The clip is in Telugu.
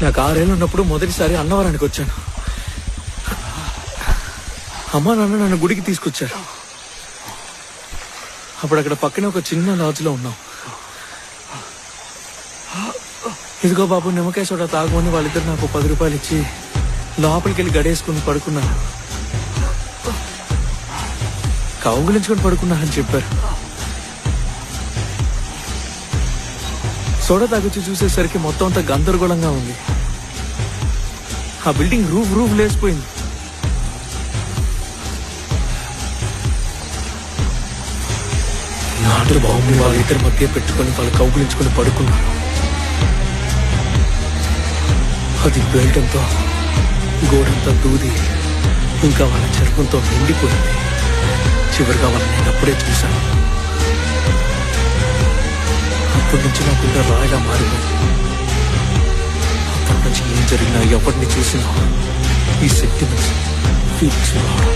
నాకు 6 ఏళ్ళు ఉన్నప్పుడు మొదటిసారి అన్నవరానికి వచ్చాను. అమ్మా నాన్న నన్ను గుడికి తీసుకొచ్చారు. అప్పుడు అక్కడ పక్కనే ఒక చిన్న లాడ్జ్లో ఉన్నాం. ఇదిగో బాబు నిమ్మకాయ సోడా తాగమని వాళ్ళిద్దరు నాకు 10 రూపాయలు ఇచ్చి లోపలికి వెళ్ళి గడేసుకుని పడుకున్నాను. కౌగులించుకొని పడుకున్నానని చెప్పారు. సోడా తాగొచ్చి చూసేసరికి మొత్తం అంతా గందరగోళంగా ఉంది. ఆ బిల్డింగ్ రూఫ్ లేసిపోయింది. నాటు బాబుని వాళ్ళిద్దరి మధ్య పెట్టుకుని వాళ్ళు కౌగులించుకుని పడుకున్నారు. అది బెల్టంతో గోడంతా దూది ఇంకా వాళ్ళ చర్మంతో నిండిపోయింది. చివరిగా వాళ్ళని నేను అప్పుడే చూశాను. అప్పటి నుంచి నాకుండా రాయిలా మారిపోయింది. అప్పటి నుంచి ఏం జరిగినా ఎవరిని చూసినా ఈ సెంటిమెంట్స్ ఫీలింగ్స్ రావడం.